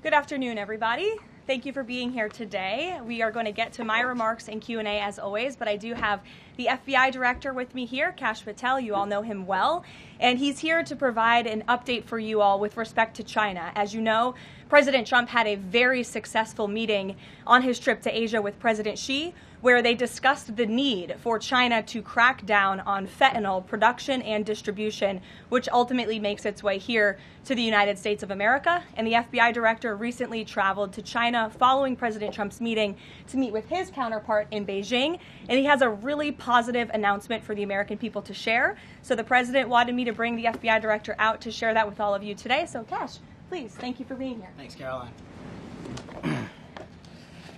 Good afternoon, everybody. Thank you for being here today. We are going to get to my remarks and Q&A as always, but I do have the FBI Director with me here, Kash Patel. You all know him well, and he's here to provide an update for you all with respect to China. As you know, President Trump had a very successful meeting on his trip to Asia with President Xi, where they discussed the need for China to crack down on fentanyl production and distribution, which ultimately makes its way here to the United States of America. And the FBI Director recently traveled to China following President Trump's meeting to meet with his counterpart in Beijing. And he has a really positive announcement for the American people to share. So the President wanted me to bring the FBI Director out to share that with all of you today. So Kash, please, thank you for being here. Thanks, Caroline.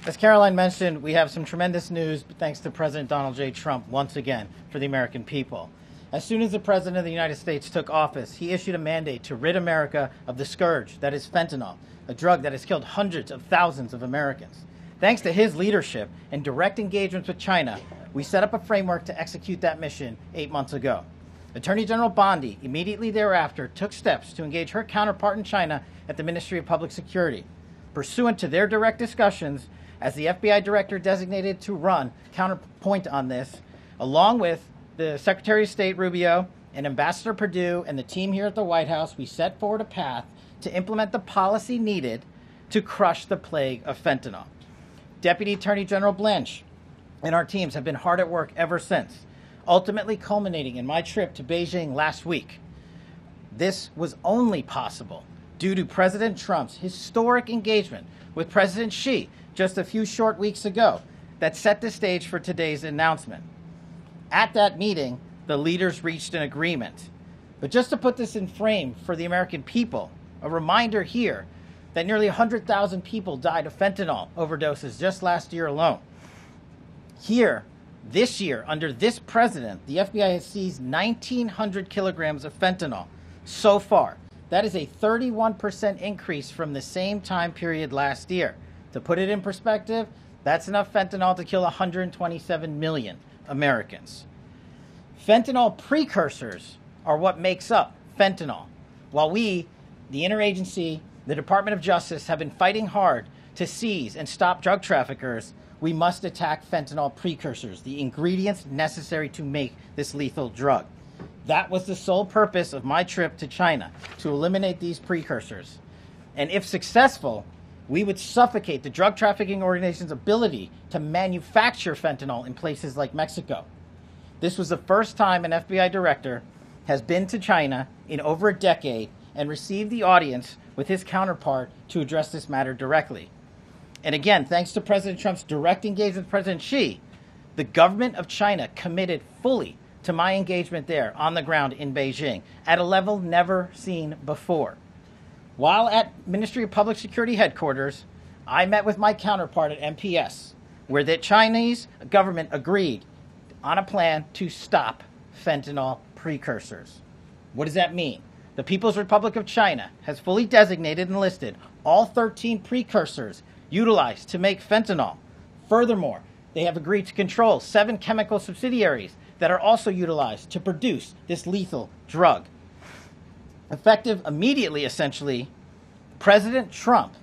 As Caroline mentioned, we have some tremendous news thanks to President Donald J. Trump once again for the American people. As soon as the President of the United States took office, he issued a mandate to rid America of the scourge that is fentanyl, a drug that has killed hundreds of thousands of Americans. Thanks to his leadership and direct engagements with China, we set up a framework to execute that mission 8 months ago. Attorney General Bondi immediately thereafter took steps to engage her counterpart in China at the Ministry of Public Security. Pursuant to their direct discussions, as the FBI Director designated to run counterpoint on this, along with the Secretary of State Rubio and Ambassador Perdue and the team here at the White House, we set forward a path to implement the policy needed to crush the plague of fentanyl. Deputy Attorney General Blanche and our teams have been hard at work ever since, ultimately culminating in my trip to Beijing last week. This was only possible due to President Trump's historic engagement with President Xi just a few short weeks ago that set the stage for today's announcement. At that meeting, the leaders reached an agreement. But just to put this in frame for the American people, a reminder here that nearly 100,000 people died of fentanyl overdoses just last year alone. Here, this year, under this president, the FBI has seized 1,900 kilograms of fentanyl so far. That is a 31% increase from the same time period last year. To put it in perspective, that's enough fentanyl to kill 127 million Americans. Fentanyl precursors are what makes up fentanyl. While we, the interagency, the Department of Justice, have been fighting hard to seize and stop drug traffickers, we must attack fentanyl precursors, the ingredients necessary to make this lethal drug. That was the sole purpose of my trip to China, to eliminate these precursors. And if successful, we would suffocate the drug trafficking organization's ability to manufacture fentanyl in places like Mexico. This was the first time an FBI director has been to China in over a decade and received the audience with his counterpart to address this matter directly. And again, thanks to President Trump's direct engagement with President Xi, the government of China committed fully to my engagement there on the ground in Beijing at a level never seen before. While at Ministry of Public Security headquarters, I met with my counterpart at MPS, where the Chinese government agreed on a plan to stop fentanyl precursors. What does that mean? The People's Republic of China has fully designated and listed all 13 precursors utilized to make fentanyl. Furthermore, they have agreed to control 7 chemical subsidiaries that are also utilized to produce this lethal drug. Effective immediately, essentially, President Trump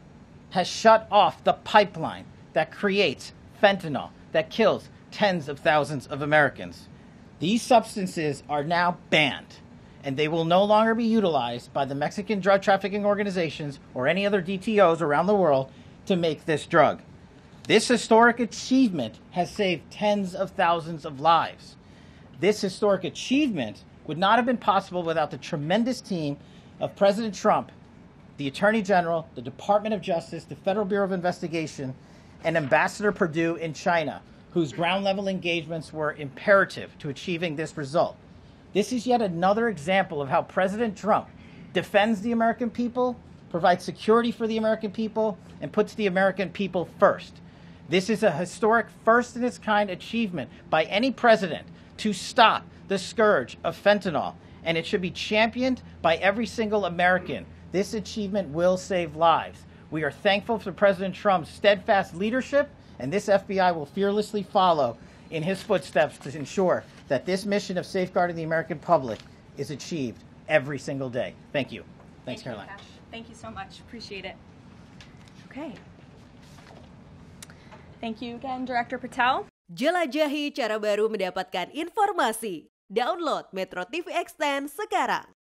has shut off the pipeline that creates fentanyl that kills tens of thousands of Americans. These substances are now banned, and they will no longer be utilized by the Mexican drug trafficking organizations or any other DTOs around the world to make this drug. This historic achievement has saved tens of thousands of lives. This historic achievement would not have been possible without the tremendous team of President Trump, the Attorney General, the Department of Justice, the Federal Bureau of Investigation, and Ambassador Perdue in China, whose ground-level engagements were imperative to achieving this result. This is yet another example of how President Trump defends the American people, provides security for the American people, and puts the American people first. This is a historic first-in-its-kind achievement by any president to stop the scourge of fentanyl, and it should be championed by every single American. This achievement will save lives. We are thankful for President Trump's steadfast leadership, and this FBI will fearlessly follow in his footsteps to ensure that this mission of safeguarding the American public is achieved every single day. Thank you. Thanks, Caroline. Kash. Thank you so much. Appreciate it. Okay. Thank you again, Director Patel. Jelajahi cara baru mendapatkan informasi. Download MetroTV Extend sekarang.